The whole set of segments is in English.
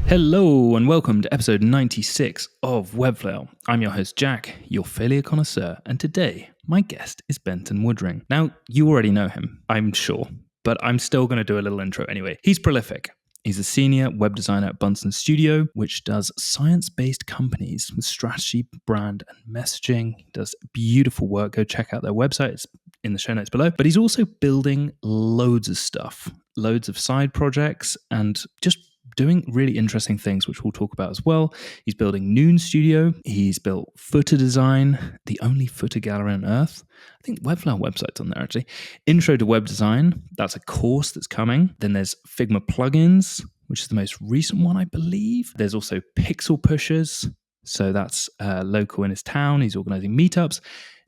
Hello and welcome to episode 96 of Webflail. I'm your host Jack, your failure connoisseur, and today my guest is Benten Woodring. Now, you already know him, I'm sure, but I'm still going to do a little intro anyway. He's prolific. He's a senior web designer at Benten Studio, which does science-based companies with strategy, brand, and messaging. He does beautiful work. Go check out their website. It's in the show notes below. But he's also building loads of stuff, loads of side projects, and just doing really interesting things, which we'll talk about as well. He's building Noon Studio. He's built footer design, the only footer gallery on earth. I think Webflail website's on there, actually. Intro to web design. That's a course that's coming. Then there's Figma Plugins, which is the most recent one, I believe. There's also Pixel Pushers. So that's local in his town. He's organizing meetups.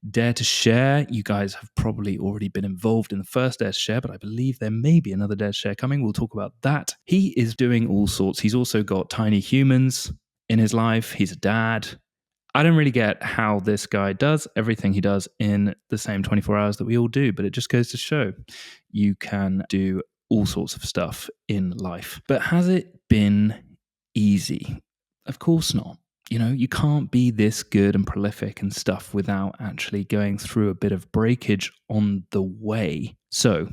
Dare to Share. You guys have probably already been involved in the first Dare to Share, but I believe there may be another Dare to Share coming. We'll talk about that. He is doing all sorts. He's also got tiny humans in his life. He's a dad. I don't really get how this guy does everything he does in the same 24 hours that we all do, but it just goes to show you can do all sorts of stuff in life. But has it been easy? Of course not. You know, you can't be this good and prolific and stuff without actually going through a bit of breakage on the way. So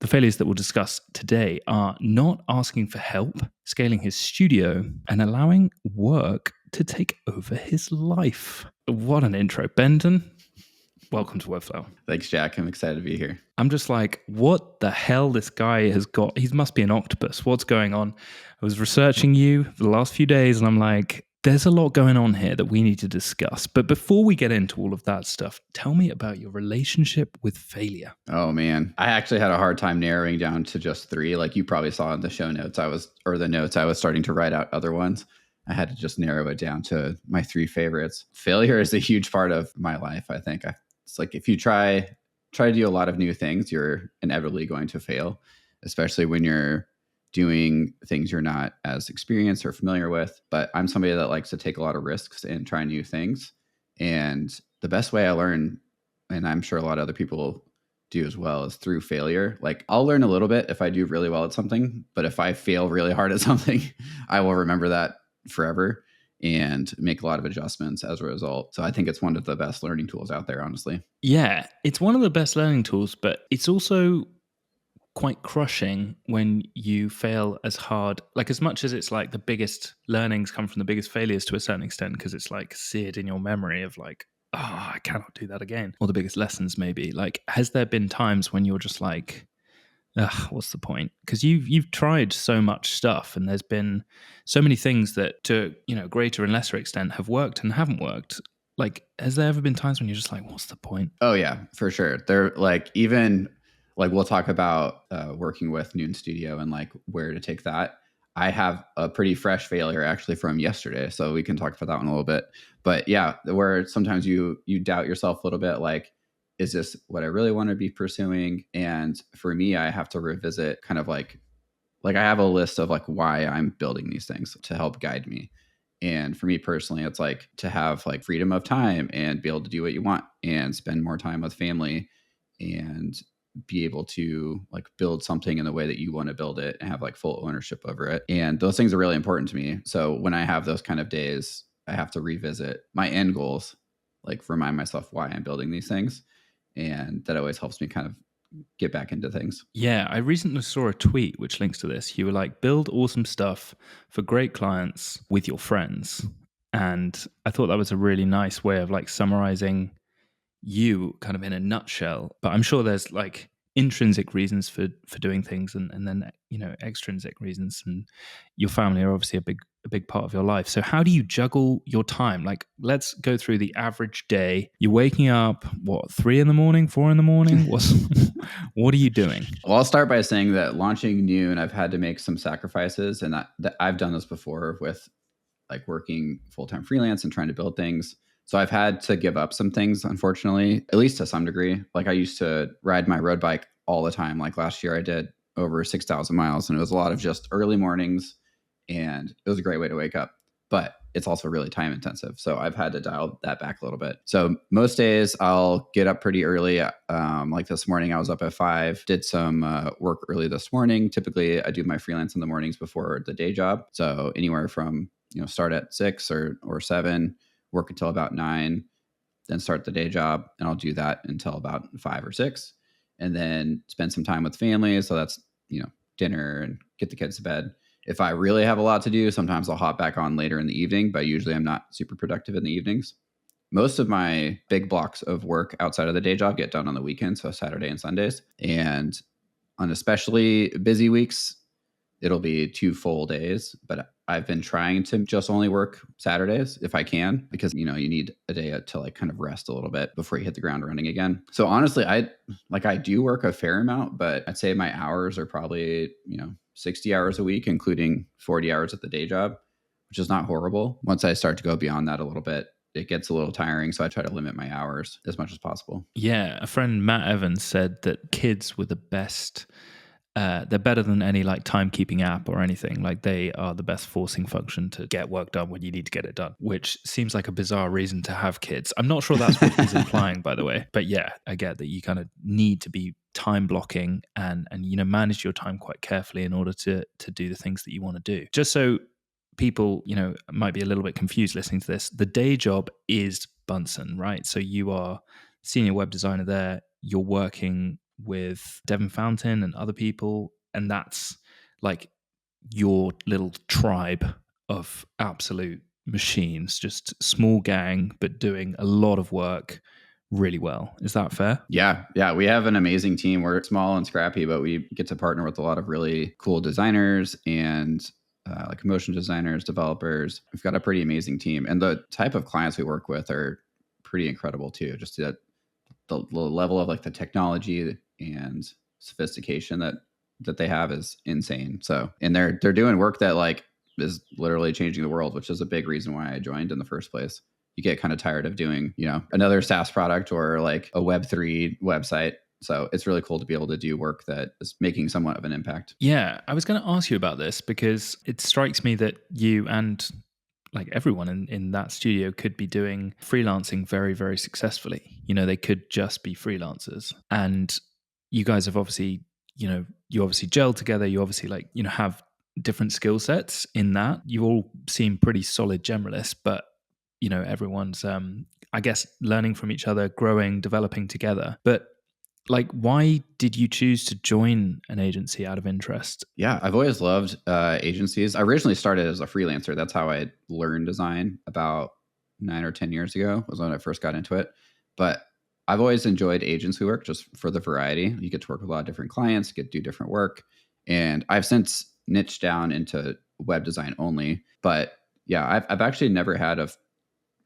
the failures that we'll discuss today are not asking for help, scaling his studio, and allowing work to take over his life. What an intro. Benten, welcome to Webflail. Thanks, Jack. I'm excited to be here. I'm just like, what the hell this guy has got? He must be an octopus. What's going on? I was researching you for the last few days and I'm like, there's a lot going on here that we need to discuss. But before we get into all of that stuff, tell me about your relationship with failure. Oh, man. I actually had a hard time narrowing down to just three. Like you probably saw in the show notes, I was starting to write out other ones. I had to just narrow it down to my three favorites. Failure is a huge part of my life, I think. It's like if you try to do a lot of new things, you're inevitably going to fail, especially when you're doing things you're not as experienced or familiar with. But I'm somebody that likes to take a lot of risks and try new things. And the best way I learn, and I'm sure a lot of other people do as well, is through failure. Like I'll learn a little bit if I do really well at something, but if I fail really hard at something, I will remember that forever and make a lot of adjustments as a result. So I think it's one of the best learning tools out there, honestly. Yeah, it's one of the best learning tools, but it's also quite crushing when you fail as hard. Like as much as it's like the biggest learnings come from the biggest failures to a certain extent, because it's like seared in your memory of like, oh, I cannot do that again. Or the biggest lessons maybe. Like, has there been times when you're just like, ugh, what's the point? Because you've tried so much stuff and there's been so many things that to, greater and lesser extent have worked and haven't worked. Like, has there ever been times when you're just like, what's the point? Oh yeah, for sure. They're like, even like we'll talk about working with Noon Studio and like where to take that. I have a pretty fresh failure actually from yesterday, so we can talk about that one a little bit. But yeah, where sometimes you doubt yourself a little bit, like, is this what I really want to be pursuing? And for me, I have to revisit kind of like I have a list of like why I'm building these things to help guide me. And for me personally, it's like to have like freedom of time and be able to do what you want and spend more time with family and be able to like build something in the way that you want to build it and have like full ownership over it. And those things are really important to me. So when I have those kind of days, I have to revisit my end goals, like remind myself why I'm building these things. And that always helps me kind of get back into things. Yeah, I recently saw a tweet which links to this. You were like, build awesome stuff for great clients with your friends. And I thought that was a really nice way of like summarizing you kind of in a nutshell. But I'm sure there's like intrinsic reasons for doing things and then extrinsic reasons, and your family are obviously a big part of your life. So how do you juggle your time? Like, let's go through the average day. You're waking up 3 a.m, 4 a.m? What are you doing? Well, I'll start by saying that launching Noon, I've had to make some sacrifices, and that I've done this before with like working full-time freelance and trying to build things. So I've had to give up some things, unfortunately, at least to some degree. Like I used to ride my road bike all the time. Like last year I did over 6,000 miles, and it was a lot of just early mornings, and it was a great way to wake up. but it's also really time intensive. So I've had to dial that back a little bit. So most days I'll get up pretty early. Like this morning, I was up at 5, did some work early this morning. Typically, I do my freelance in the mornings before the day job. So anywhere from, start at 6 or 7, work until about 9, then start the day job. And I'll do that until about 5 or 6, and then spend some time with family. So that's, dinner and get the kids to bed. If I really have a lot to do, sometimes I'll hop back on later in the evening, but usually I'm not super productive in the evenings. Most of my big blocks of work outside of the day job get done on the weekends, so Saturday and Sundays. And on especially busy weeks, it'll be 2 full days, but I've been trying to just only work Saturdays if I can, because you need a day to like kind of rest a little bit before you hit the ground running again. So honestly, I do work a fair amount, but I'd say my hours are probably, 60 hours a week, including 40 hours at the day job, which is not horrible. Once I start to go beyond that a little bit, it gets a little tiring. So I try to limit my hours as much as possible. Yeah. A friend, Matt Evans, said that kids were the best. They're better than any like timekeeping app or anything. Like they are the best forcing function to get work done when you need to get it done, which seems like a bizarre reason to have kids. I'm not sure that's what he's implying, by the way. But yeah, I get that you kind of need to be time blocking and manage your time quite carefully in order to do the things that you want to do. Just so people, might be a little bit confused listening to this, the day job is Bunsen, right? So you are senior web designer there. You're working with Devin Fountain and other people, and that's like your little tribe of absolute machines, just small gang, but doing a lot of work really well. Is that fair? Yeah. We have an amazing team. We're small and scrappy, but we get to partner with a lot of really cool designers and like motion designers, developers. We've got a pretty amazing team, and the type of clients we work with are pretty incredible too. Just the level of like the technology and sophistication that they have is insane. So, and they're doing work that like is literally changing the world, which is a big reason why I joined in the first place. You get kind of tired of doing, another SaaS product or like a Web3 website. So it's really cool to be able to do work that is making somewhat of an impact. Yeah, I was going to ask you about this because it strikes me that you and like everyone in that studio could be doing freelancing very, very successfully. They could just be freelancers. And you guys have obviously, you obviously gel together. You obviously have different skill sets in that. You all seem pretty solid generalists, but, everyone's, I guess, learning from each other, growing, developing together. But like, why did you choose to join an agency out of interest? Yeah, I've always loved agencies. I originally started as a freelancer. That's how I learned design about 9 or 10 years ago was when I first got into it. But I've always enjoyed agency work just for the variety. You get to work with a lot of different clients, get to do different work. And I've since niched down into web design only. But yeah, I've actually never had a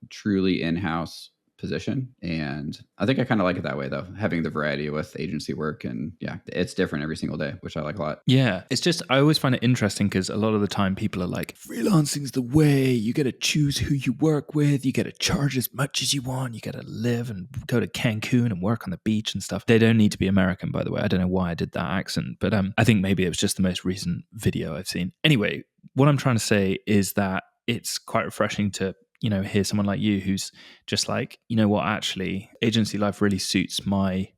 truly in-house position, and I think I kind of like it that way though, having the variety with agency work. And yeah, it's different every single day, which I like a lot. Yeah, it's just I always find it interesting because a lot of the time people are like, freelancing's the way. You get to choose who you work with, you get to charge as much as you want, you get to live and go to Cancun and work on the beach and stuff. They don't need to be American, by the way. I don't know why I did that accent, but I think maybe it was just the most recent video I've seen. Anyway, what I'm trying to say is that it's quite refreshing to hear someone like you who's just like, what, actually agency life really suits my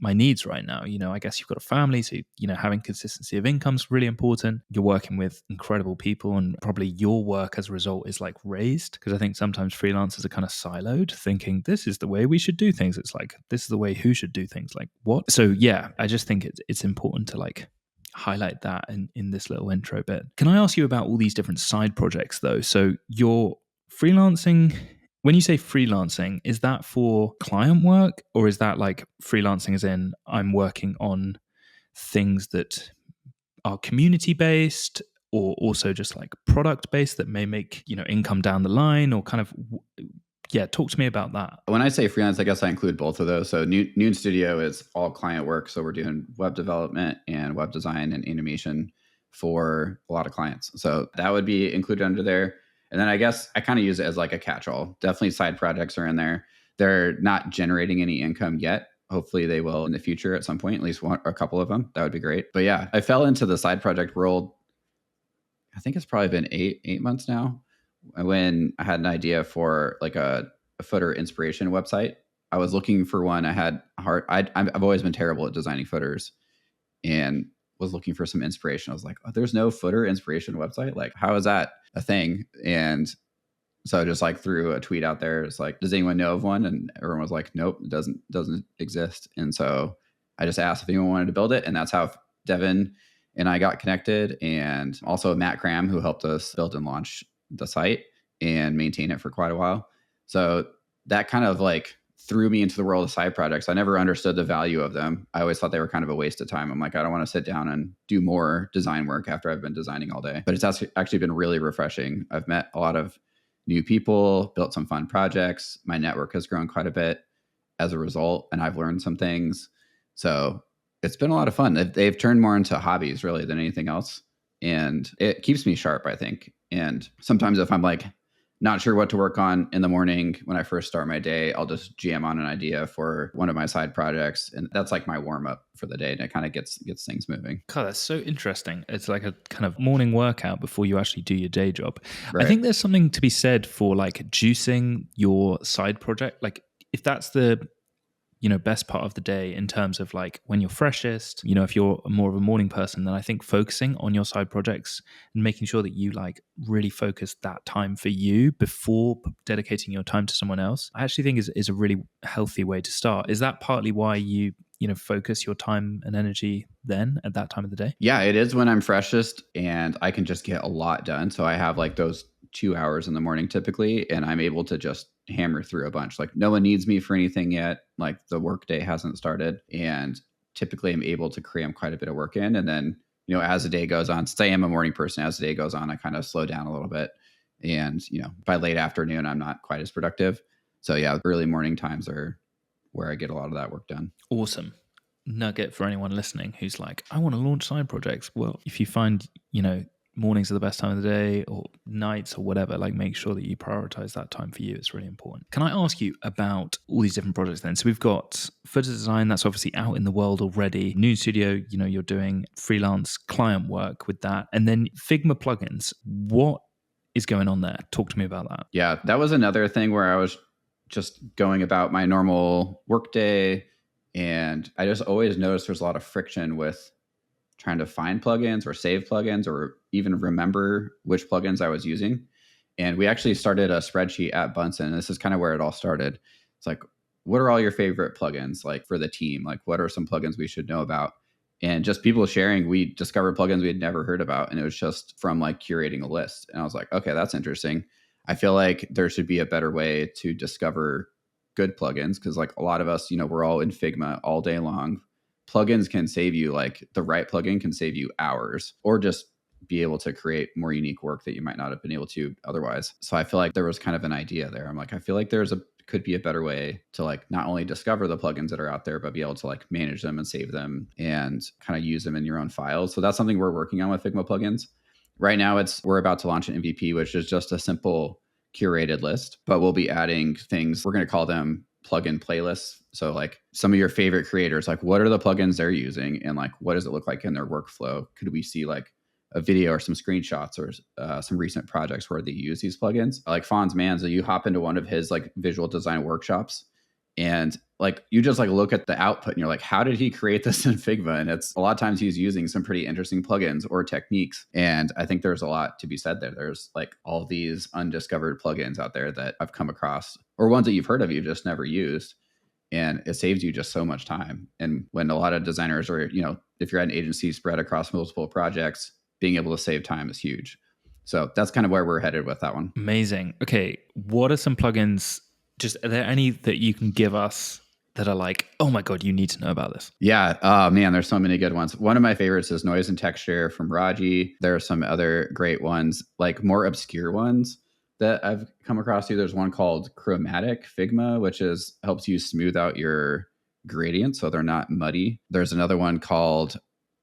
needs right now. I guess you've got a family, so having consistency of income is really important. You're working with incredible people, and probably your work as a result is like raised, because I think sometimes freelancers are kind of siloed, thinking this is the way we should do things. It's like, this is the way who should do things. Like, what? So yeah, I just think it's important to like highlight that in this little intro bit. Can I ask you about all these different side projects though? So you're freelancing. When you say freelancing, is that for client work, or is that like freelancing as in I'm working on things that are community based, or also just like product based that may make income down the line, or kind of talk to me about that. When I say freelance, I guess I include both of those. So Noon Studio is all client work. So we're doing web development and web design and animation for a lot of clients. So that would be included under there. And then I guess I kind of use it as like a catch-all. Definitely side projects are in there. They're not generating any income yet. Hopefully they will in the future at some point, at least one or a couple of them. That would be great. But yeah, I fell into the side project world. I think it's probably been eight months now, when I had an idea for like a footer inspiration website. I was looking for one. I had a hard. I've always been terrible at designing footers, and was looking for some inspiration. I was like, oh, there's no footer inspiration website. Like, how is that a thing? And so I just like threw a tweet out there. It's like, does anyone know of one? And everyone was like, nope, it doesn't exist. And so I just asked if anyone wanted to build it, and that's how Devin and I got connected, and also Matt Cram, who helped us build and launch the site and maintain it for quite a while. So that kind of like threw me into the world of side projects. I never understood the value of them. I always thought they were kind of a waste of time. I'm like, I don't want to sit down and do more design work after I've been designing all day. But it's actually been really refreshing. I've met a lot of new people, built some fun projects. My network has grown quite a bit as a result, and I've learned some things. So it's been a lot of fun. They've turned more into hobbies really than anything else. And it keeps me sharp, I think. And sometimes if I'm like not sure what to work on in the morning when I first start my day, I'll just jam on an idea for one of my side projects. And that's like my warm up for the day. And it kind of gets things moving. God, that's so interesting. It's like a kind of morning workout before you actually do your day job. Right. I think there's something to be said for like juicing your side project. Like if that's the best part of the day in terms of like when you're freshest, if you're more of a morning person, then I think focusing on your side projects and making sure that you like really focus that time for you before dedicating your time to someone else, I actually think is a really healthy way to start. Is that partly why you focus your time and energy then at that time of the day? Yeah, it is when I'm freshest and I can just get a lot done. So I have like those 2 hours in the morning typically, and I'm able to just hammer through a bunch. Like no one needs me for anything yet. Like the workday hasn't started, and typically I'm able to cram quite a bit of work in. And then, as the day goes on, say I'm a morning person, as the day goes on, I kind of slow down a little bit. And, by late afternoon, I'm not quite as productive. So yeah, early morning times are where I get a lot of that work done. Awesome nugget for anyone listening who's like, I want to launch side projects. Well, if you find, mornings are the best time of the day or nights or whatever, like make sure that you prioritize that time for you. It's really important. Can I ask you about all these different projects then? So we've got footer design, that's obviously out in the world already. Noon Studio, you're doing freelance client work with that. And then Figma Plugins. What is going on there? Talk to me about that. Yeah, that was another thing where I was just going about my normal workday, and I just always noticed there's a lot of friction with trying to find plugins or save plugins or even remember which plugins I was using. And we actually started a spreadsheet at Benten, and this is kind of where it all started. It's like, what are all your favorite plugins like for the team? Like, what are some plugins we should know about? And just people sharing, we discovered plugins we had never heard about. And it was just from like curating a list. And I was like, okay, that's interesting. I feel like there should be a better way to discover good plugins, because like a lot of us, we're all in Figma all day long. Plugins can save you, like the right plugin can save you hours, or just be able to create more unique work that you might not have been able to otherwise. So I feel like there was kind of an idea there. I'm like, I feel like could be a better way to like not only discover the plugins that are out there, but be able to like manage them and save them and kind of use them in your own files. So that's something we're working on with Figma Plugins. Right now we're about to launch an MVP, which is just a simple curated list, but we'll be adding things. We're going to call them plugin playlists. So like some of your favorite creators, like what are the plugins they're using and like what does it look like in their workflow? Could we see like a video or some screenshots or some recent projects where they use these plugins? Like Fonz Manza, you hop into one of his like visual design workshops, and like you just like look at the output and you're like, how did he create this in Figma? And it's a lot of times he's using some pretty interesting plugins or techniques. And I think there's a lot to be said there. There's like all these undiscovered plugins out there that I've come across, or ones that you've heard of, you've just never used. And it saves you just so much time. And when a lot of designers or, if you're at an agency spread across multiple projects, being able to save time is huge. So that's kind of where we're headed with that one. Amazing. Okay. What are some plugins? Just are there any that you can give us that are like, oh my God, you need to know about this? Yeah. Oh man, there's so many good ones. One of my favorites is Noise and Texture from Raji. There are some other great ones, like more obscure ones that I've come across. There's one called Chromatic Figma, which helps you smooth out your gradients so they're not muddy. There's another one called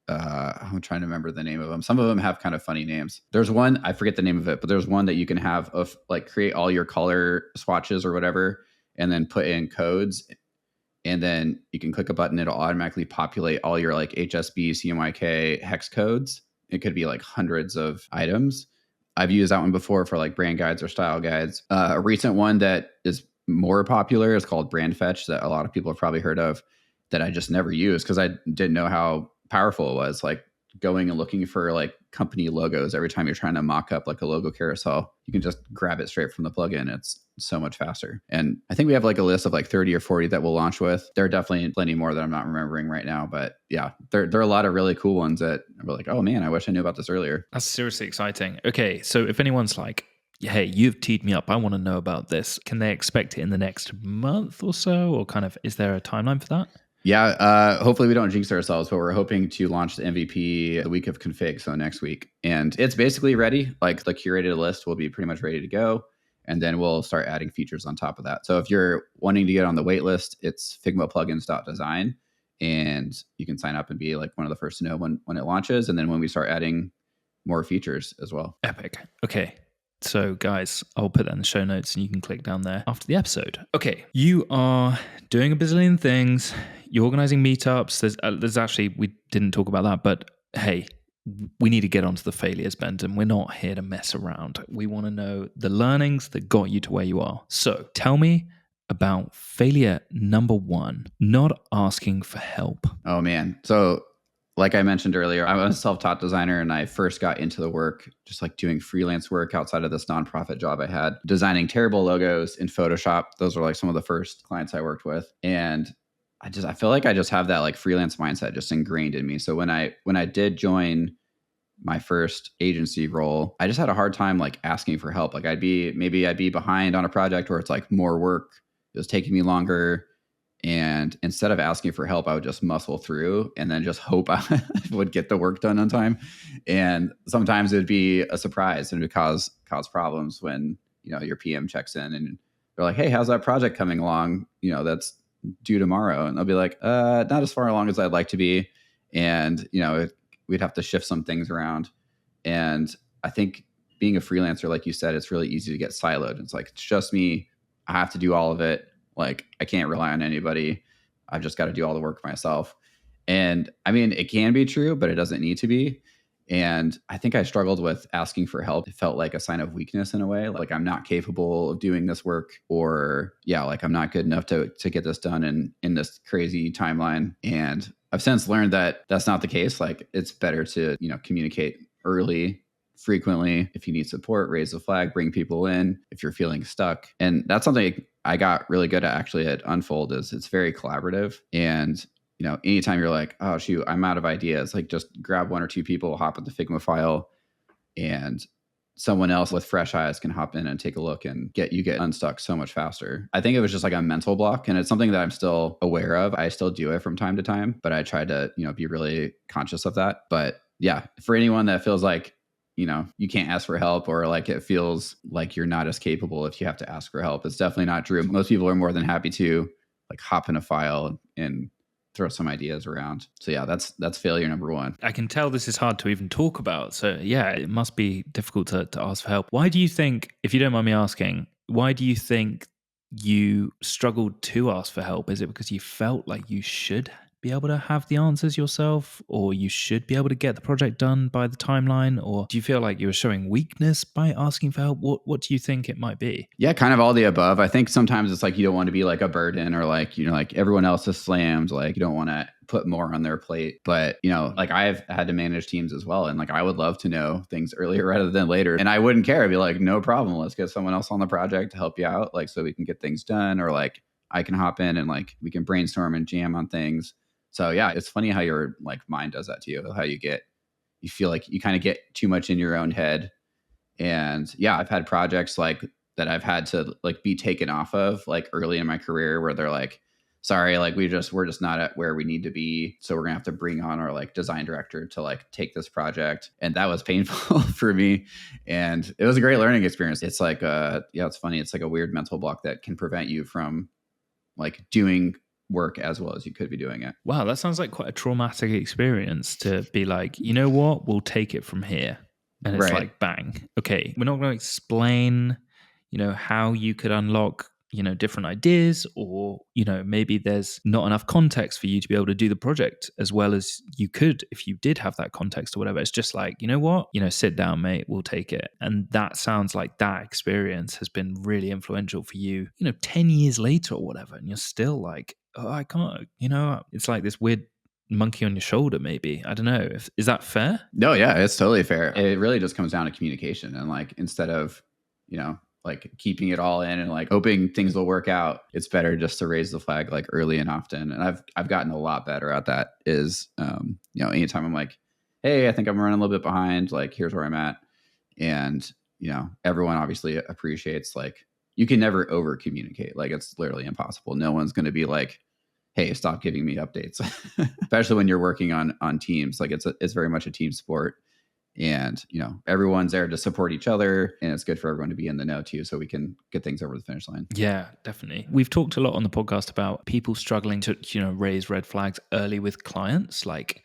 I'm trying to remember the name of them. Some of them have kind of funny names. There's one, I forget the name of it, but there's one that you can have of like create all your color swatches or whatever, and then put in codes. And then you can click a button. It'll automatically populate all your like HSB, CMYK hex codes. It could be like hundreds of items. I've used that one before for like brand guides or style guides. A recent one that is more popular is called Brand Fetch, that a lot of people have probably heard of, that I just never used because I didn't know how powerful it was. Like going and looking for like company logos every time you're trying to mock up like a logo carousel, you can just grab it straight from the plugin. It's so much faster. And I think we have like a list of like 30 or 40 that we'll launch with. There are definitely plenty more that I'm not remembering right now, but yeah, there are a lot of really cool ones that we're like, oh man, I wish I knew about this earlier. That's seriously exciting. Okay, so if anyone's like, hey, you've teed me up, I want to know about this, can they expect it in the next month or so? Or kind of, is there a timeline for that? Yeah, hopefully we don't jinx ourselves, but we're hoping to launch the MVP the week of config, so next week. And it's basically ready. Like the curated list will be pretty much ready to go. And then we'll start adding features on top of that. So if you're wanting to get on the wait list, it's figmaplugins.design. And you can sign up and be like one of the first to know when it launches. And then when we start adding more features as well. Epic. Okay. So, guys, I'll put that in the show notes and you can click down there after the episode. Okay, you are doing a bazillion things. You're organizing meetups. There's actually, we didn't talk about that, but hey, we need to get onto the failures, Benten. We're not here to mess around. We want to know the learnings that got you to where you are. So, tell me about failure number 1, not asking for help. Oh, man. So, like I mentioned earlier, I'm a self-taught designer and I first got into the work just like doing freelance work outside of this nonprofit job I had, designing terrible logos in Photoshop. Those were like some of the first clients I worked with. And I feel like I just have that like freelance mindset just ingrained in me. So when I did join my first agency role, I just had a hard time like asking for help. Like I'd be behind on a project where it's like more work. It was taking me longer. And instead of asking for help, I would just muscle through and then just hope I would get the work done on time. And sometimes it would be a surprise and it would cause problems when, your PM checks in and they're like, hey, how's that project coming along? That's due tomorrow. And they'll be like, not as far along as I'd like to be. And, we'd have to shift some things around. And I think being a freelancer, like you said, it's really easy to get siloed. It's like, it's just me. I have to do all of it. Like I can't rely on anybody. I've just got to do all the work myself. And I mean, it can be true, but it doesn't need to be. And I think I struggled with asking for help. It felt like a sign of weakness in a way, like I'm not capable of doing this work, or like I'm not good enough to get this done in this crazy timeline. And I've since learned that that's not the case. Like it's better to, communicate early, frequently. If you need support, raise the flag, bring people in if you're feeling stuck. And that's something I got really good at actually at Unfold is it's very collaborative. And, anytime you're like, oh, shoot, I'm out of ideas, like just grab 1 or 2 people, hop in the Figma file, and someone else with fresh eyes can hop in and take a look and get unstuck so much faster. I think it was just like a mental block, and it's something that I'm still aware of. I still do it from time to time, but I try to, be really conscious of that. But yeah, for anyone that feels like, you can't ask for help, or like it feels like you're not as capable if you have to ask for help, it's definitely not true. Most people are more than happy to like hop in a file and throw some ideas around. So yeah, that's failure number 1. I can tell this is hard to even talk about. So yeah, it must be difficult to ask for help. Why do you think, if you don't mind me asking, why do you think you struggled to ask for help? Is it because you felt like you should be able to have the answers yourself, or you should be able to get the project done by the timeline? Or do you feel like you were showing weakness by asking for help? What do you think it might be? Yeah, kind of all the above. I think sometimes it's like you don't want to be like a burden, or like, like everyone else is slammed, like you don't want to put more on their plate. But, like I've had to manage teams as well. And like I would love to know things earlier rather than later. And I wouldn't care. I'd be like, no problem. Let's get someone else on the project to help you out, like so we can get things done, or like I can hop in and like we can brainstorm and jam on things. So yeah, it's funny how your like mind does that to you, how you feel like you kind of get too much in your own head. And yeah, I've had projects like that I've had to like be taken off of like early in my career where they're like, sorry, like we're just not at where we need to be. So we're gonna have to bring on our like design director to like take this project. And that was painful for me. And it was a great learning experience. It's like it's funny. It's like a weird mental block that can prevent you from like doing work as well as you could be doing it. Wow, that sounds like quite a traumatic experience to be like, you know what, we'll take it from here. And it's right. like, bang. Okay, we're not going to explain, how you could unlock different ideas, or, maybe there's not enough context for you to be able to do the project as well as you could if you did have that context or whatever. It's just like, you know what, sit down, mate, we'll take it. And that sounds like that experience has been really influential for you, 10 years later or whatever. And you're still like, oh, I can't, it's like this weird monkey on your shoulder, maybe. I don't know. Is that fair? No, yeah, it's totally fair. It really just comes down to communication. And like, instead of, like keeping it all in and like hoping things will work out, it's better just to raise the flag like early and often. And I've gotten a lot better at that. Is anytime I'm like, hey, I think I'm running a little bit behind, like here's where I'm at. And everyone obviously appreciates, like, you can never over communicate. Like, it's literally impossible. No one's going to be like, hey, stop giving me updates. Especially when you're working on teams. Like, it's very much a team sport. And, everyone's there to support each other, and it's good for everyone to be in the know too, so we can get things over the finish line. Yeah, definitely. We've talked a lot on the podcast about people struggling to, raise red flags early with clients. Like,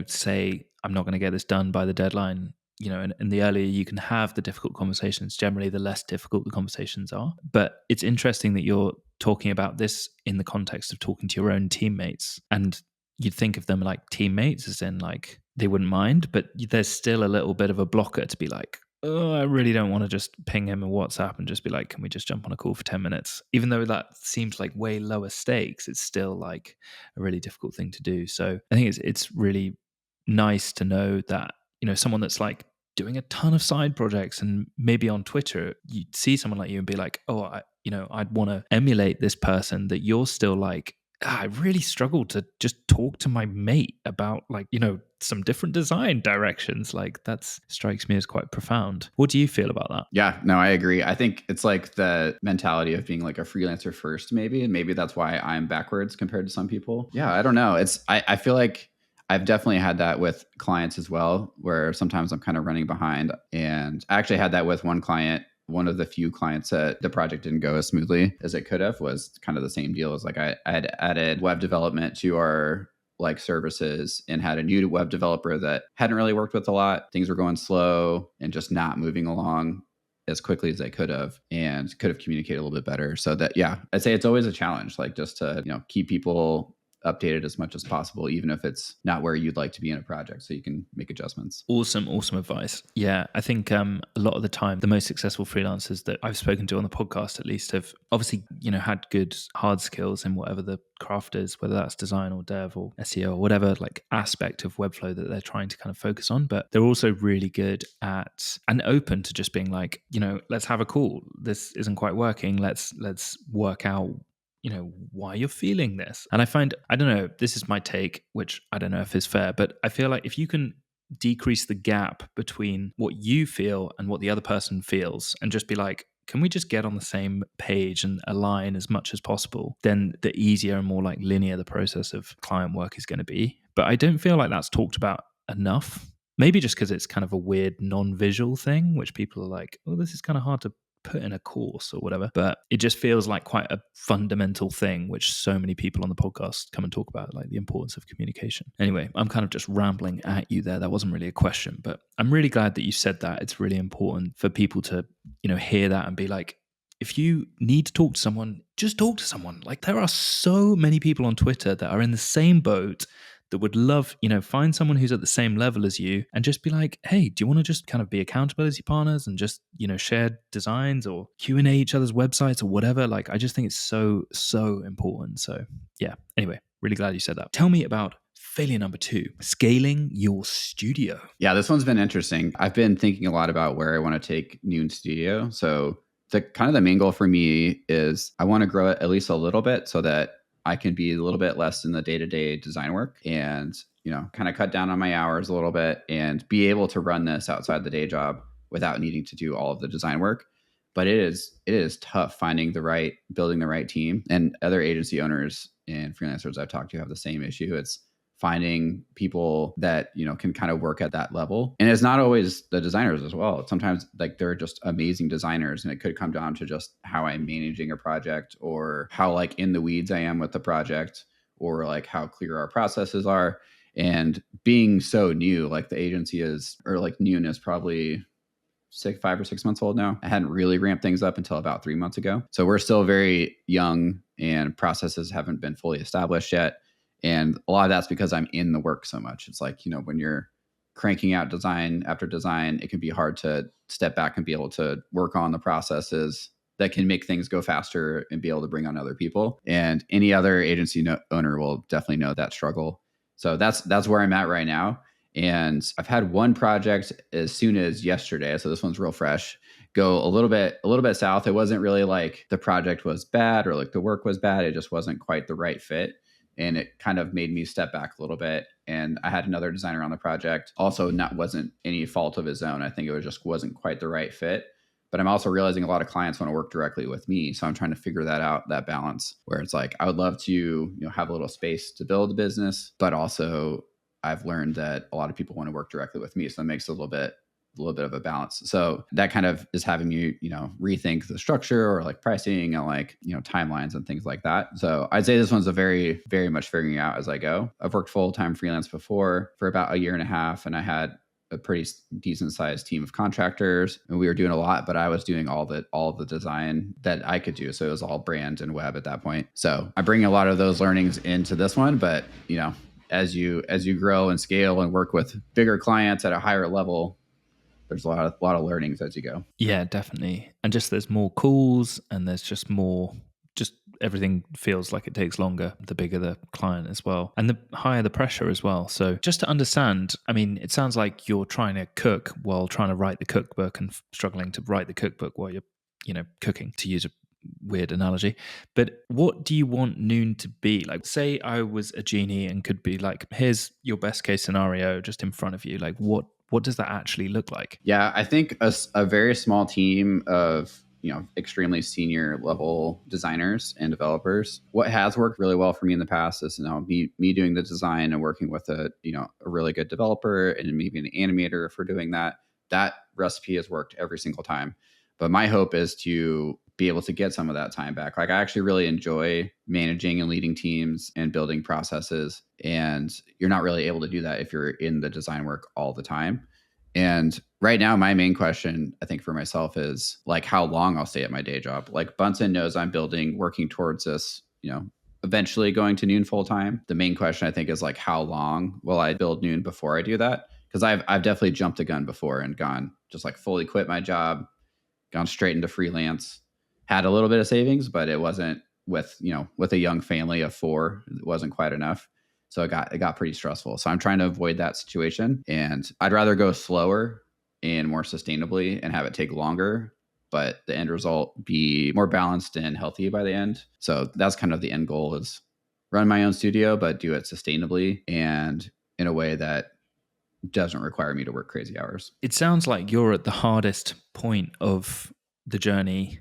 say, I'm not going to get this done by the deadline, and the earlier you can have the difficult conversations, generally the less difficult the conversations are. But it's interesting that you're talking about this in the context of talking to your own teammates. And you'd think of them like teammates, as in like they wouldn't mind, but there's still a little bit of a blocker to be like, oh, I really don't want to just ping him a WhatsApp and just be like, can we just jump on a call for 10 minutes? Even though that seems like way lower stakes, it's still like a really difficult thing to do. So I think it's really nice to know that, someone that's like doing a ton of side projects, and maybe on Twitter, you see someone like you and be like, oh, I'd want to emulate this person, that you're still like, I really struggled to just talk to my mate about like, some different design directions. Like, that strikes me as quite profound. What do you feel about that? Yeah, no, I agree. I think it's like the mentality of being like a freelancer first, maybe. And maybe that's why I'm backwards compared to some people. Yeah, I don't know. I feel like I've definitely had that with clients as well, where sometimes I'm kind of running behind. And I actually had that with one client. One of the few clients that the project didn't go as smoothly as it could have was kind of the same deal. As like, I had added web development to our like services and had a new web developer that hadn't really worked with a lot. Things were going slow and just not moving along as quickly as they could have, and could have communicated a little bit better. So that, yeah, I'd say it's always a challenge, like just to, keep people updated as much as possible, even if it's not where you'd like to be in a project, so you can make adjustments. Awesome advice. Yeah, I think a lot of the time, the most successful freelancers that I've spoken to on the podcast, at least, have obviously, had good hard skills in whatever the craft is, whether that's design or dev or SEO or whatever like aspect of Webflow that they're trying to kind of focus on. But they're also really good at and open to just being like, let's have a call. This isn't quite working. Let's work out why you're feeling this. And I find, I don't know, this is my take, which I don't know if is fair, but I feel like if you can decrease the gap between what you feel and what the other person feels, and just be like, can we just get on the same page and align as much as possible, then the easier and more like linear the process of client work is going to be. But I don't feel like that's talked about enough. Maybe just because it's kind of a weird non-visual thing, which people are like, oh, this is kind of hard to put in a course or whatever, but it just feels like quite a fundamental thing, which so many people on the podcast come and talk about, like the importance of communication. Anyway, I'm kind of just rambling at you there. That wasn't really a question, but I'm really glad that you said that. It's really important for people to, hear that and be like, if you need to talk to someone, just talk to someone. Like, there are so many people on Twitter that are in the same boat, that would love, find someone who's at the same level as you and just be like, hey, do you want to just kind of be accountability partners and just, share designs or Q&A each other's websites or whatever? Like, I just think it's so, so important. So yeah, anyway, really glad you said that. Tell me about failure number 2, scaling your studio. Yeah, this one's been interesting. I've been thinking a lot about where I want to take Noon Studio. So the main goal for me is I want to grow it at least a little bit so that I can be a little bit less in the day-to-day design work, and, kind of cut down on my hours a little bit and be able to run this outside the day job without needing to do all of the design work. But it is tough building the right team, and other agency owners and freelancers I've talked to have the same issue. It's finding people that, can kind of work at that level. And it's not always the designers as well. Sometimes like they're just amazing designers, and it could come down to just how I'm managing a project, or how like in the weeds I am with the project, or like how clear our processes are. And being so new, like the agency is, or like Noon is probably 5 or 6 months old now. I hadn't really ramped things up until about 3 months ago. So we're still very young and processes haven't been fully established yet. And a lot of that's because I'm in the work so much. It's like, when you're cranking out design after design, it can be hard to step back and be able to work on the processes that can make things go faster and be able to bring on other people. And any other agency owner will definitely know that struggle. So that's where I'm at right now. And I've had one project as soon as yesterday, so this one's real fresh, go a little bit south. It wasn't really like the project was bad or like the work was bad. It just wasn't quite the right fit. And it kind of made me step back a little bit. And I had another designer on the project. Also, wasn't any fault of his own. I think it wasn't quite the right fit. But I'm also realizing a lot of clients want to work directly with me. So I'm trying to figure that out, that balance where it's like, I would love to, have a little space to build a business, but also I've learned that a lot of people want to work directly with me. So it makes it a little bit of a balance. So that kind of is having me, rethink the structure or like pricing and like, timelines and things like that. So I'd say this one's a very, very much figuring out as I go. I've worked full-time freelance before for about a year and a half, and I had a pretty decent sized team of contractors, and we were doing a lot, but I was doing all of the design that I could do. So it was all brand and web at that point. So I bring a lot of those learnings into this one, but as you grow and scale and work with bigger clients at a higher level, there's a lot of learnings as you go. Yeah, definitely. And just there's more calls and there's just more, just everything feels like it takes longer the bigger the client as well, and the higher the pressure as well. So just to understand, I mean, it sounds like you're trying to cook while trying to write the cookbook and struggling to write the cookbook while you're, cooking, to use a weird analogy. But what do you want Noon to be? Like, say I was a genie and could be like, here's your best case scenario just in front of you. Like, what does that actually look like? Yeah, I think a very small team of extremely senior level designers and developers. What has worked really well for me in the past is me doing the design and working with a really good developer and maybe an animator if we're doing that. That recipe has worked every single time. But my hope is to be able to get some of that time back. Like, I actually really enjoy managing and leading teams and building processes. And you're not really able to do that if you're in the design work all the time. And right now, my main question, I think, for myself is like how long I'll stay at my day job. Like, Bunsen knows I'm working towards this, eventually going to Noon full time. The main question, I think, is like, how long will I build Noon before I do that? Because I've definitely jumped the gun before and gone just like fully quit my job, gone straight into freelance, had a little bit of savings, but it wasn't with a young family of 4, it wasn't quite enough. So it got pretty stressful. So I'm trying to avoid that situation, and I'd rather go slower and more sustainably and have it take longer, but the end result be more balanced and healthy by the end. So that's kind of the end goal, is run my own studio, but do it sustainably and in a way that doesn't require me to work crazy hours. It sounds like you're at the hardest point of the journey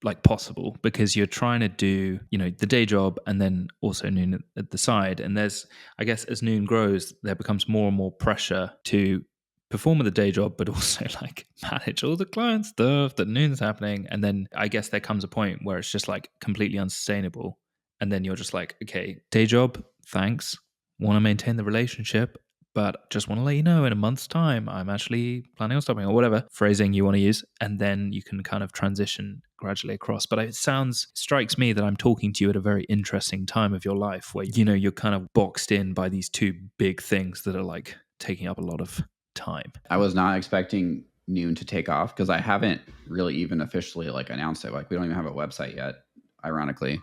like possible, because you're trying to do the day job and then also Noon at the side. And there's, I guess, as Noon grows, there becomes more and more pressure to perform at the day job, but also like manage all the client stuff that Noon's happening. And then I guess there comes a point where it's just like completely unsustainable, and then you're just like, okay, day job, thanks, want to maintain the relationship, but just want to let you know in a month's time I'm actually planning on stopping, or whatever phrasing you want to use. And then you can kind of transition gradually across. But it strikes me that I'm talking to you at a very interesting time of your life where you're kind of boxed in by these two big things that are like taking up a lot of time. I was not expecting Noon to take off because I haven't really even officially like announced it. Like, we don't even have a website yet, ironically.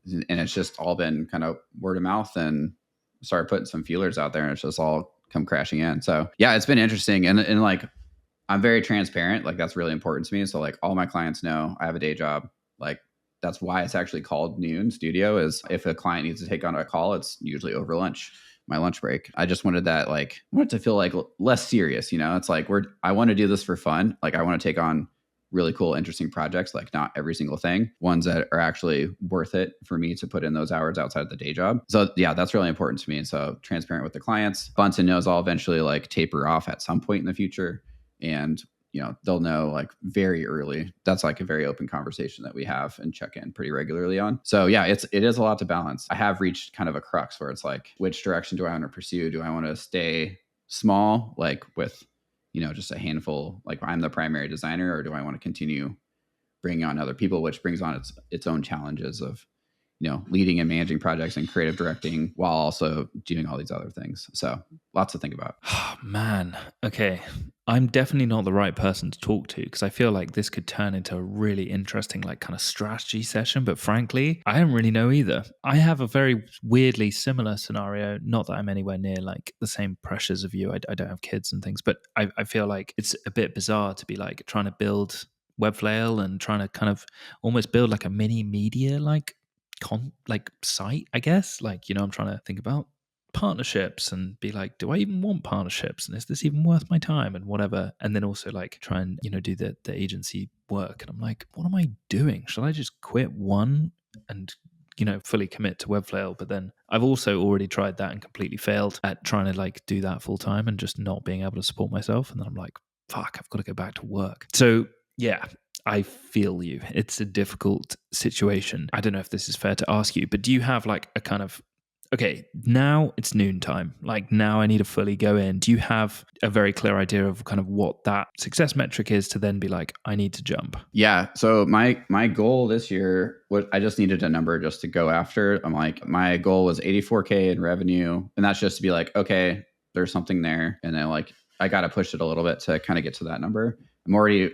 And it's just all been kind of word of mouth, and started putting some feelers out there, and it's just all come crashing in. So yeah, it's been interesting. And like, I'm very transparent. Like, that's really important to me. So like, all my clients know I have a day job. Like, that's why it's actually called Noon Studio, is if a client needs to take on a call, it's usually over lunch, my lunch break. I just wanted that, like, I want it to feel like less serious. It's like, I want to do this for fun. Like, I want to take on really cool, interesting projects, like not every single thing, ones that are actually worth it for me to put in those hours outside the day job. So yeah, that's really important to me. And so transparent with the clients. Bunsen knows I'll eventually like taper off at some point in the future, and they'll know like very early. That's like a very open conversation that we have and check in pretty regularly on. So yeah, it is a lot to balance. I have reached kind of a crux where it's like, which direction do I want to pursue? Do I want to stay small, like with just a handful, like I'm the primary designer, or do I want to continue bringing on other people, which brings on its own challenges of, leading and managing projects and creative directing while also doing all these other things. So lots to think about. Oh, man. Okay. I'm definitely not the right person to talk to because I feel like this could turn into a really interesting, like, kind of strategy session. But frankly, I don't really know either. I have a very weirdly similar scenario. Not that I'm anywhere near like the same pressures of you. I don't have kids and things, but I feel like it's a bit bizarre to be like trying to build Webflail and trying to kind of almost build like a mini media like site, I guess. Like, I'm trying to think about partnerships and be like, do I even want partnerships? And is this even worth my time and whatever? And then also like try and, do the agency work. And I'm like, what am I doing? Should I just quit one and, fully commit to Webflail? But then I've also already tried that and completely failed at trying to like do that full time and just not being able to support myself. And then I'm like, fuck, I've got to go back to work. So yeah, I feel you. It's a difficult situation. I don't know if this is fair to ask you, but do you have like a kind of, okay, now it's noontime. Like now I need to fully go in. Do you have a very clear idea of kind of what that success metric is to then be like, I need to jump? Yeah. So my goal this year, I just needed a number just to go after. I'm like, my goal was 84K in revenue. And that's just to be like, okay, there's something there. And then like, I got to push it a little bit to kind of get to that number. I'm already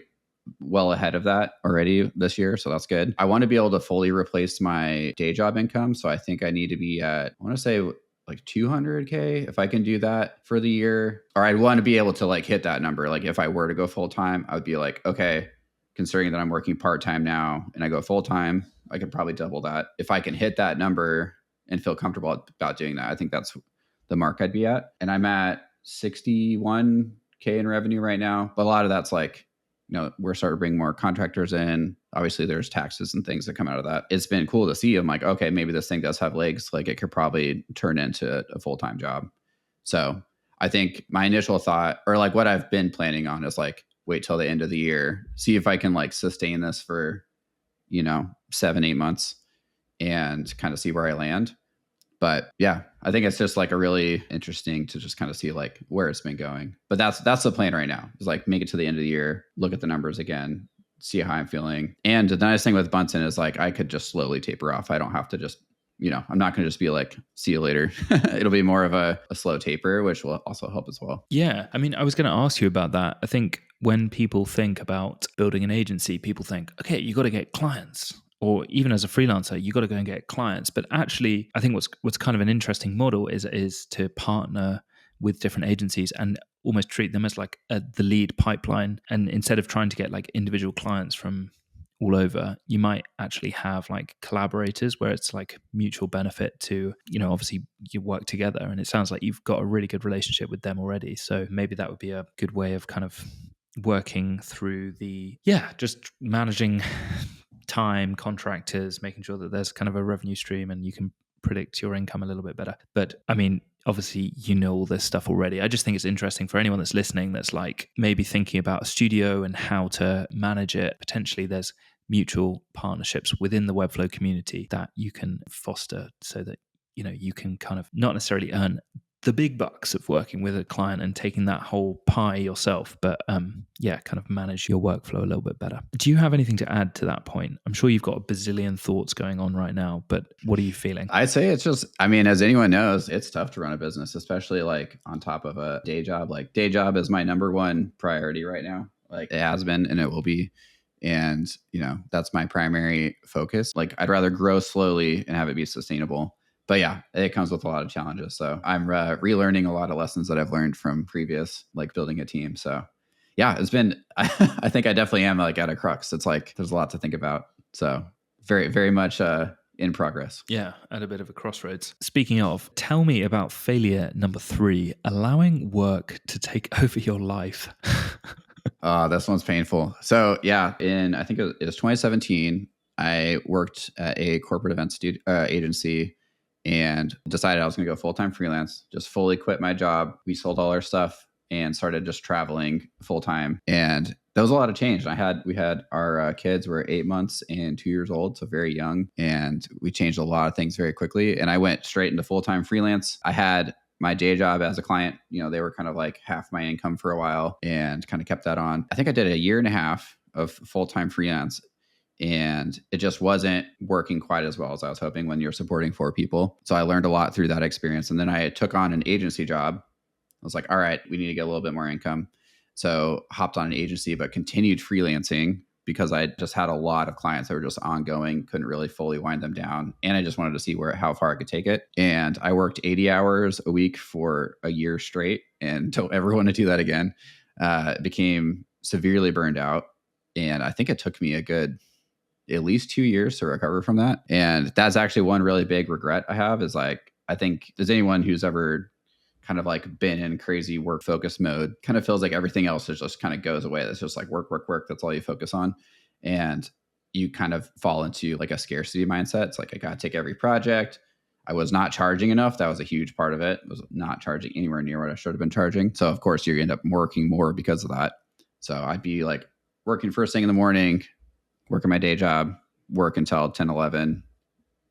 well ahead of that already this year. So that's good. I want to be able to fully replace my day job income. So I think I need to be at, I want to say like 200K if I can do that for the year. Or I'd want to be able to like hit that number. Like if I were to go full time, I would be like, okay, considering that I'm working part time now and I go full time, I could probably double that. If I can hit that number and feel comfortable about doing that, I think that's the mark I'd be at. And I'm at 61K in revenue right now. But a lot of that's like, we're starting to bring more contractors in. Obviously, there's taxes and things that come out of that. It's been cool to see. I'm like, okay, maybe this thing does have legs. Like it could probably turn into a full-time job. So I think my initial thought, or like what I've been planning on, is like wait till the end of the year, see if I can like sustain this for, 7-8 months and kind of see where I land. But yeah, I think it's just like a really interesting to just kind of see like where it's been going. But that's the plan right now, is like make it to the end of the year, look at the numbers again, see how I'm feeling. And the nice thing with Benten is like I could just slowly taper off. I don't have to just, I'm not going to just be like, see you later. It'll be more of a slow taper, which will also help as well. Yeah. I mean, I was going to ask you about that. I think when people think about building an agency, people think, okay, you got to get clients. Or even as a freelancer, you got to go and get clients. But actually, I think what's kind of an interesting model is to partner with different agencies and almost treat them as like the lead pipeline. And instead of trying to get like individual clients from all over, you might actually have like collaborators where it's like mutual benefit to, obviously you work together. And it sounds like you've got a really good relationship with them already. So maybe that would be a good way of kind of working through just managing time, contractors, making sure that there's kind of a revenue stream and you can predict your income a little bit better. But I mean, obviously, all this stuff already. I just think it's interesting for anyone that's listening that's like maybe thinking about a studio and how to manage it. Potentially there's mutual partnerships within the Webflow community that you can foster so that, you can kind of not necessarily earn the big bucks of working with a client and taking that whole pie yourself, but kind of manage your workflow a little bit better. Do you have anything to add to that point? I'm sure you've got a bazillion thoughts going on right now, but what are you feeling? I'd say it's just, as anyone knows, it's tough to run a business, especially like on top of a day job. Like day job is my number one priority right now. Like it has been and it will be. And, that's my primary focus. Like I'd rather grow slowly and have it be sustainable. But yeah, it comes with a lot of challenges. So I'm relearning a lot of lessons that I've learned from previous, like building a team. So yeah, it's been, I think I definitely am like at a crux. It's like, there's a lot to think about. So very, very much in progress. Yeah, at a bit of a crossroads. Speaking of, tell me about failure number 3, allowing work to take over your life. This one's painful. So yeah, I think it was 2017, I worked at a corporate events agency and decided I was going to go full-time freelance, just fully quit my job. We sold all our stuff and started just traveling full-time. And there was a lot of change. We had our kids were 8 months and 2 years old, so very young. And we changed a lot of things very quickly. And I went straight into full-time freelance. I had my day job as a client, they were kind of like half my income for a while, and kind of kept that on. I think I did a year and a half of full-time freelance, and it just wasn't working quite as well as I was hoping when you're supporting 4 people. So I learned a lot through that experience. And then I took on an agency job. I was like, all right, we need to get a little bit more income. So hopped on an agency, but continued freelancing because I just had a lot of clients that were just ongoing, couldn't really fully wind them down. And I just wanted to see how far I could take it. And I worked 80 hours a week for a year straight and don't ever want to do that again. Became severely burned out. And I think it took me a good at least 2 years to recover from that. And that's actually one really big regret I have is like, I think there's anyone who's ever kind of like been in crazy work focus mode kind of feels like everything else is just kind of goes away. That's just like work, work, work. That's all you focus on. And you kind of fall into like a scarcity mindset. It's like, I got to take every project. I was not charging enough. That was a huge part of it. I was not charging anywhere near what I should have been charging. So of course you end up working more because of that. So I'd be like working first thing in the morning, working my day job, work until 10, 11,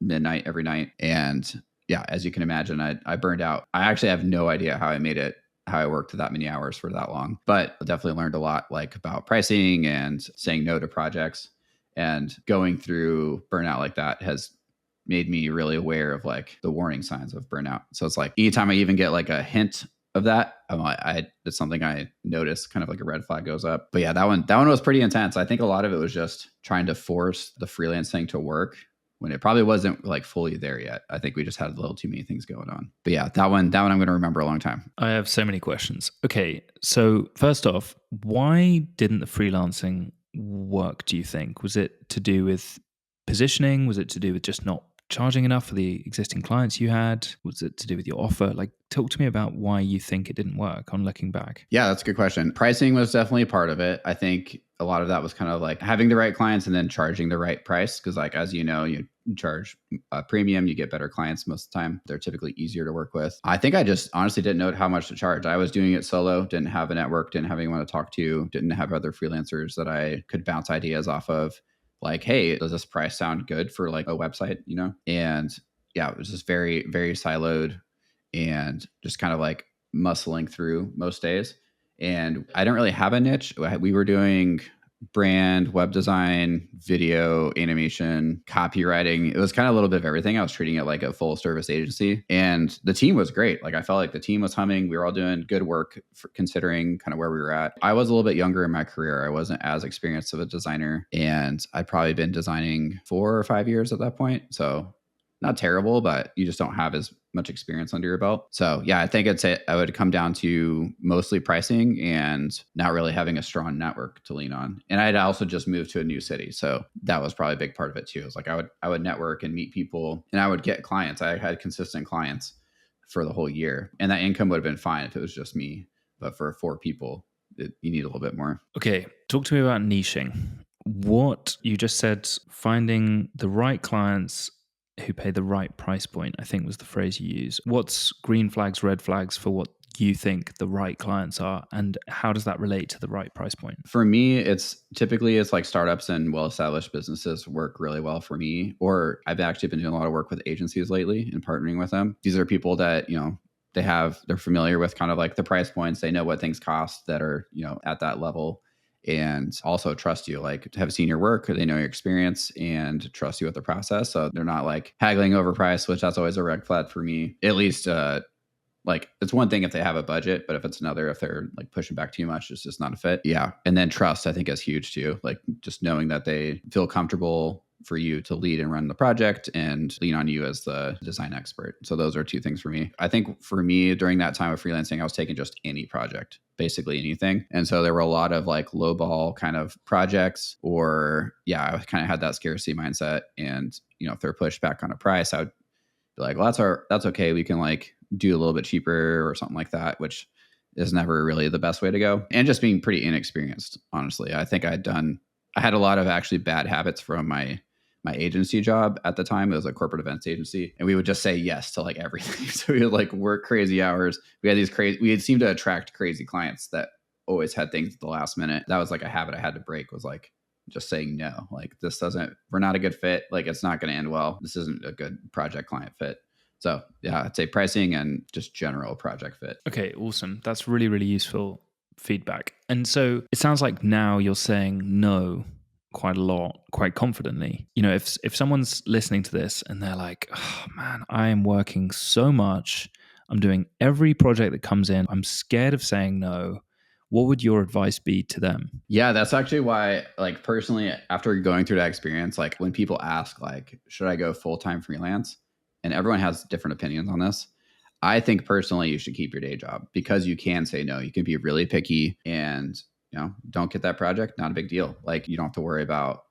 midnight every night. And yeah, as you can imagine, I burned out. I actually have no idea how I made it, how I worked that many hours for that long, but I definitely learned a lot like about pricing and saying no to projects, and going through burnout like that has made me really aware of like the warning signs of burnout. So it's like anytime I even get like a hint of that, it's something I noticed, kind of like a red flag goes up. But yeah, that one was pretty intense. I think a lot of it was just trying to force the freelance thing to work when it probably wasn't like fully there yet. I think we just had a little too many things going on. But yeah, that one I'm going to remember a long time. I have so many questions. Okay, so first off, why didn't the freelancing work, do you think? Was it to do with positioning? Was it to do with just not charging enough for the existing clients you had? Was it to do with your offer? Like, talk to me about why you think it didn't work on looking back. Yeah, that's a good question. Pricing was definitely part of it. I think a lot of that was kind of like having the right clients and then charging the right price. Because like, as you know, you charge a premium, you get better clients most of the time. They're typically easier to work with. I think I just honestly didn't know how much to charge. I was doing it solo, didn't have a network, didn't have anyone to talk to, didn't have other freelancers that I could bounce ideas off of. Like, hey, does this price sound good for like a website, And yeah, it was just very, very siloed and just kind of like muscling through most days. And I don't really have a niche. We were doing brand, web design, video, animation, copywriting. It was kind of a little bit of everything. I was treating it like a full service agency, and the team was great. Like I felt like the team was humming. We were all doing good work for considering kind of where we were at. I was a little bit younger in my career. I wasn't as experienced of a designer, and I'd probably been designing 4 or 5 years at that point. So not terrible, but you just don't have as much experience under your belt. So yeah, I think I would come down to mostly pricing and not really having a strong network to lean on. And I'd also just moved to a new city. So that was probably a big part of it too. It's like I would network and meet people, and I would get clients. I had consistent clients for the whole year, and that income would have been fine if it was just me. But for 4 people, you need a little bit more. Okay, talk to me about niching. What you just said, finding the right clients who pay the right price point, I think was the phrase you use. What's green flags, red flags for what you think the right clients are, and how does that relate to the right price point? For me, it's like startups and well-established businesses work really well for me. Or I've actually been doing a lot of work with agencies lately and partnering with them. These are people that, they're familiar with kind of like the price points. They know what things cost that are, at that level, and also trust you, like have seen your work, they know your experience and trust you with the process. So they're not like haggling over price, which that's always a red flag for me. At least like it's one thing if they have a budget, but if it's another, if they're like pushing back too much, it's just not a fit. Yeah. And then trust, I think, is huge too. Like just knowing that they feel comfortable for you to lead and run the project and lean on you as the design expert. So those are 2 things for me. I think for me during that time of freelancing, I was taking just any project, basically anything. And so there were a lot of like lowball kind of projects, or yeah, I kind of had that scarcity mindset. And, if they're pushed back on a price, I would be like, well, that's okay. We can like do a little bit cheaper or something like that, which is never really the best way to go. And just being pretty inexperienced, honestly. I think I had a lot of actually bad habits from my agency job at the time. It was a corporate events agency, and we would just say yes to like everything. So we would like work crazy hours. We had seemed to attract crazy clients that always had things at the last minute. That was like a habit I had to break, was like just saying no. Like we're not a good fit. Like it's not going to end well. This isn't a good project client fit. So yeah, I'd say pricing and just general project fit. Okay, awesome. That's really, really useful feedback. And so it sounds like now you're saying no quite a lot, quite confidently. If someone's listening to this and they're like, oh man, I am working so much, I'm doing every project that comes in, I'm scared of saying no, what would your advice be to them? Yeah, that's actually why, like, personally, after going through that experience, like when people ask, like, should I go full-time freelance? And everyone has different opinions on this. I think personally you should keep your day job because you can say no. You can be really picky and, don't get that project, not a big deal. Like, you don't have to worry about,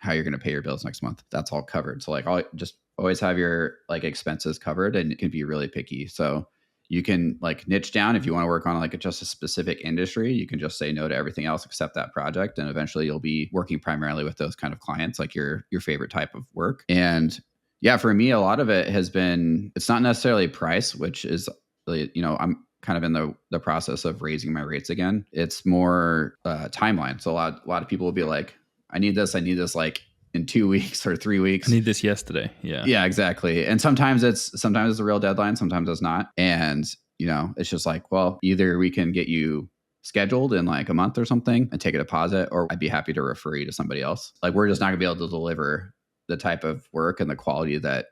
how you're going to pay your bills next month. That's all covered. So like, I'll just always have your like expenses covered, and it can be really picky. So you can like niche down if you want to work on like just a specific industry. You can just say no to everything else except that project, and eventually you'll be working primarily with those kind of clients, like your favorite type of work. And yeah, for me, a lot of it has been, it's not necessarily price, which is really, I'm kind of in the process of raising my rates again. It's more timeline. So a lot of people will be like, I need this like in 2 weeks or 3 weeks. I need this yesterday. Yeah. Yeah, exactly. And sometimes it's a real deadline, sometimes it's not. And, it's just like, well, either we can get you scheduled in like a month or something and take a deposit, or I'd be happy to refer you to somebody else. Like, we're just not gonna be able to deliver the type of work and the quality that,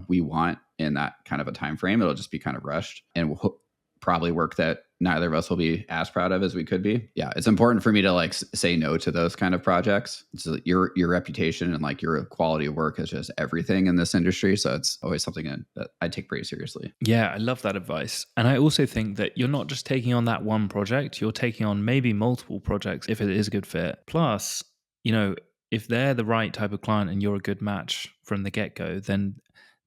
we want in that kind of a time frame. It'll just be kind of rushed, and we'll probably work that neither of us will be as proud of as we could be. Yeah, it's important for me to like say no to those kind of projects. So your reputation and like your quality of work is just everything in this industry. So it's always something that I take pretty seriously. Yeah, I love that advice. And I also think that you're not just taking on that one project, you're taking on maybe multiple projects if it is a good fit. Plus, if they're the right type of client and you're a good match from the get-go, then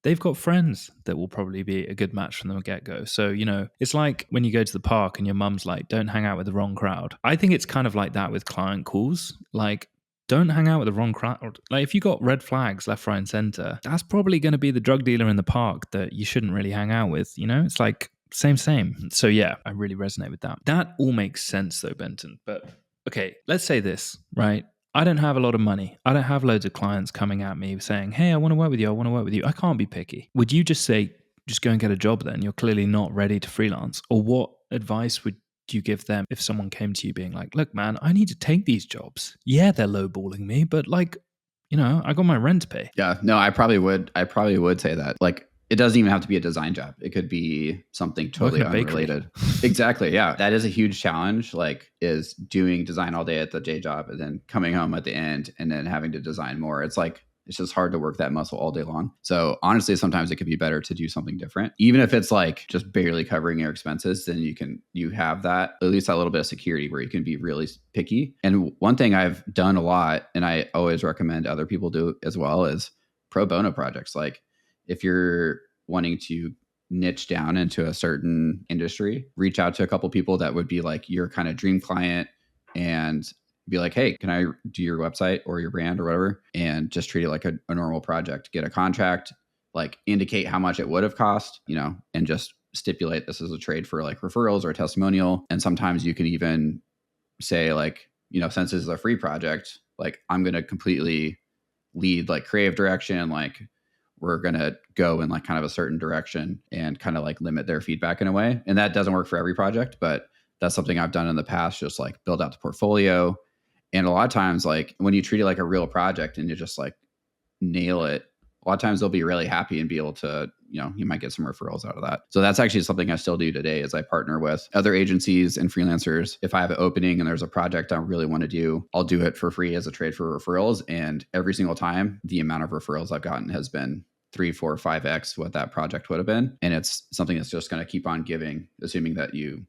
they've got friends that will probably be a good match from the get-go. So, it's like when you go to the park and your mum's like, don't hang out with the wrong crowd. I think it's kind of like that with client calls. Like, don't hang out with the wrong crowd. Like, if you got red flags left, right, and center, that's probably going to be the drug dealer in the park that you shouldn't really hang out with. It's like same. So yeah, I really resonate with that. That all makes sense though, Benten. But okay, let's say this, right? I don't have a lot of money. I don't have loads of clients coming at me saying, hey, I want to work with you. I want to work with you. I can't be picky. Would you just say, just go and get a job then? You're clearly not ready to freelance. Or what advice would you give them if someone came to you being like, look, man, I need to take these jobs. Yeah, they're lowballing me, but like, I got my rent to pay. Yeah, no, I probably would say that. Like, it doesn't even have to be a design job. It could be something totally unrelated. Exactly. Yeah. That is a huge challenge, like, is doing design all day at the day job and then coming home at the end and then having to design more. It's like, it's just hard to work that muscle all day long. So honestly, sometimes it could be better to do something different. Even if it's like just barely covering your expenses, then you have that, at least that little bit of security where you can be really picky. And one thing I've done a lot, and I always recommend other people do as well, is pro bono projects. Like, if you're wanting to niche down into a certain industry, reach out to a couple people that would be like your kind of dream client and be like, hey, can I do your website or your brand or whatever? And just treat it like a normal project. Get a contract, like indicate how much it would have cost, and just stipulate this is a trade for like referrals or a testimonial. And sometimes you can even say like, since this is a free project, like I'm going to completely lead like creative direction, like we're going to go in like kind of a certain direction and kind of like limit their feedback in a way. And that doesn't work for every project, but that's something I've done in the past, just like build out the portfolio. And a lot of times, like when you treat it like a real project and you just like nail it, a lot of times they'll be really happy and be able to, you might get some referrals out of that. So that's actually something I still do today, is I partner with other agencies and freelancers. If I have an opening and there's a project I really want to do, I'll do it for free as a trade for referrals. And every single time, the amount of referrals I've gotten has been 3, 4, 5x what that project would have been. And it's something that's just going to keep on giving, assuming that you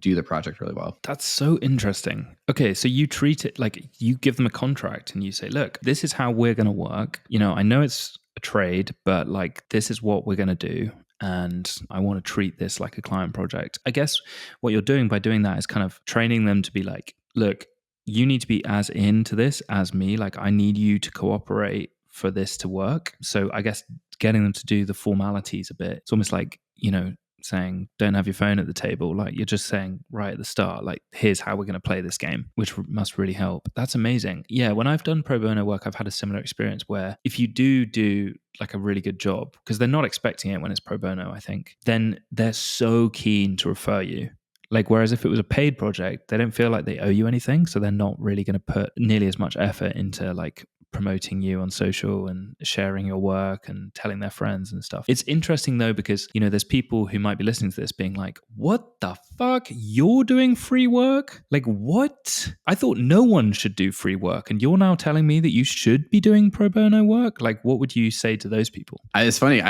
do the project really well. That's so interesting. Okay, so you treat it like you give them a contract and you say, look, this is how we're going to work. I know it's a trade, but like this is what we're going to do. And I want to treat this like a client project. I guess what you're doing by doing that is kind of training them to be like, look, you need to be as into this as me. Like, I need you to cooperate for this to work. So I guess getting them to do the formalities a bit. It's almost like, saying, don't have your phone at the table. Like you're just saying right at the start, like, here's how we're going to play this game, which must really help. That's amazing. Yeah, when I've done pro bono work, I've had a similar experience where if you do like a really good job, because they're not expecting it when it's pro bono, I think, then they're so keen to refer you. Like, whereas if it was a paid project, they don't feel like they owe you anything. So they're not really going to put nearly as much effort into like promoting you on social and sharing your work and telling their friends and stuff. It's interesting though, because, you know, there's people who might be listening to this being like, what the fuck? You're doing free work? Like, what? I thought no one should do free work. And you're now telling me that you should be doing pro bono work? Like, what would you say to those people? It's funny.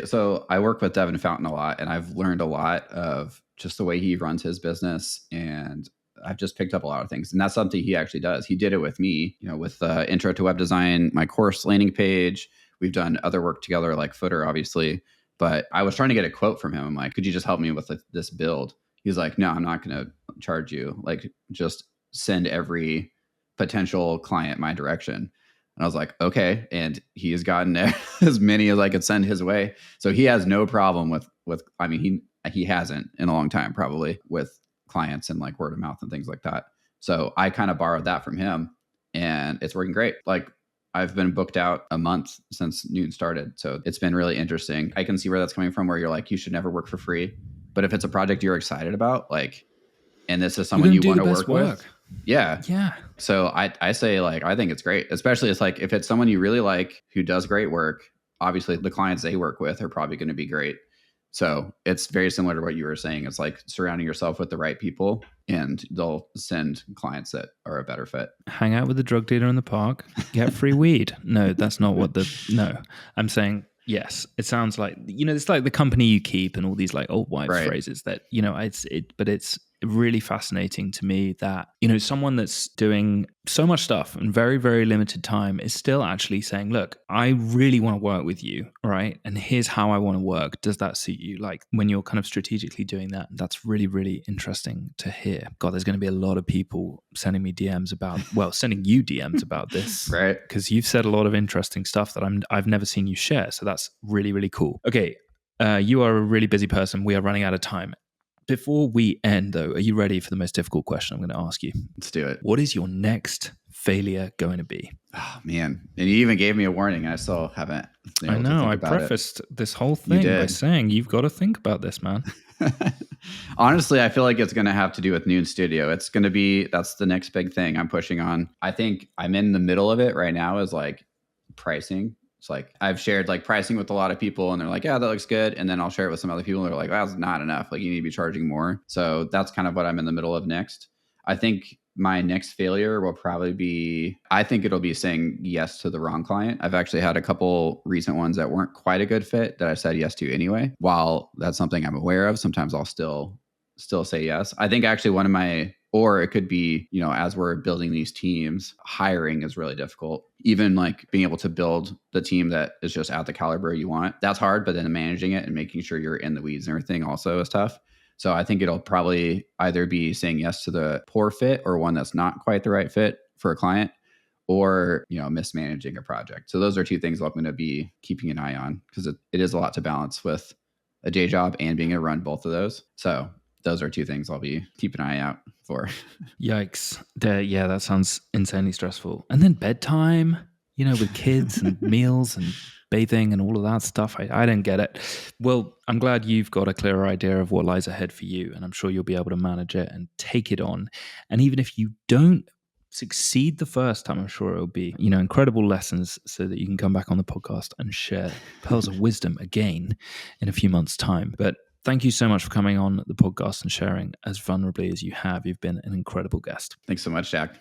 So I work with Devin Fountain a lot, and I've learned a lot of just the way he runs his business, and I've just picked up a lot of things. And that's something he actually does. He did it with me, you know, with intro to web design, my course landing page. We've done other work together, like Footer, obviously. But I was trying to get a quote from him. I'm like, could you just help me with this build? He's like, no, I'm not going to charge you. Like, just send every potential client my direction. And I was like, okay. And he has gotten as many as I could send his way. So he has no problem with I mean, he hasn't in a long time, probably, with clients and like word of mouth and things like that. So I kind of borrowed that from him, and it's working great. Like, I've been booked out a month since Newton started. So it's been really interesting. I can see where that's coming from, where you're like, you should never work for free. But if it's a project you're excited about, like, and this is someone you want to work with. Yeah. So I say, like, I think it's great, especially it's like if it's someone you really like who does great work, obviously the clients they work with are probably going to be great. So it's very similar to what you were saying. It's like surrounding yourself with the right people, and they'll send clients that are a better fit. Hang out with the drug dealer in the park, get free weed. No, that's not what no, I'm saying, yes, it sounds like, you know, it's like the company you keep and all these like old wives phrases that, you know, but it's really fascinating to me that, you know, someone that's doing so much stuff in very, very limited time is still actually saying, look, I really want to work with you. All right. And here's how I want to work. Does that suit you? Like, when you're kind of strategically doing that, that's really, really interesting to hear. God, there's going to be a lot of people sending me DMs about, sending you DMs about this. Right. Because you've said a lot of interesting stuff that I've never seen you share. So that's really, really cool. Okay. You are a really busy person. We are running out of time. Before we end, though, are you ready for the most difficult question I'm going to ask you? Let's do it. What is your next failure going to be? Oh, man. And you even gave me a warning. I still haven't been able I know. to think I about prefaced this whole thing by saying you've got to think about this, man. Honestly, I feel like it's going to have to do with Noon Studio. It's going to be, that's the next big thing I'm pushing on. I think I'm in the middle of it right now, is like pricing. It's like I've shared like pricing with a lot of people, and they're like, yeah, that looks good. And then I'll share it with some other people, and they're like, that's not enough. Like, you need to be charging more. So that's kind of what I'm in the middle of next. I think my next failure will probably be, I think it'll be saying yes to the wrong client. I've actually had a couple recent ones that weren't quite a good fit that I said yes to anyway. While that's something I'm aware of, sometimes I'll still say yes. I think actually one of my, or it could be, you know, as we're building these teams, hiring is really difficult. Even like being able to build the team that is just at the caliber you want, that's hard. But then managing it and making sure you're in the weeds and everything also is tough. So I think it'll probably either be saying yes to the poor fit or one that's not quite the right fit for a client, or, you know, mismanaging a project. So those are two things I'm going to be keeping an eye on, because it is a lot to balance with a day job and being able to run both of those. So those are two things I'll be keeping an eye out for. Yikes. Yeah, that sounds insanely stressful. And then bedtime, you know, with kids and meals and bathing and all of that stuff. I don't get it. Well, I'm glad you've got a clearer idea of what lies ahead for you, and I'm sure you'll be able to manage it and take it on. And even if you don't succeed the first time, I'm sure it'll be, you know, incredible lessons, so that you can come back on the podcast and share pearls of wisdom again in a few months' time. But thank you so much for coming on the podcast and sharing as vulnerably as you have. You've been an incredible guest. Thanks so much, Jack.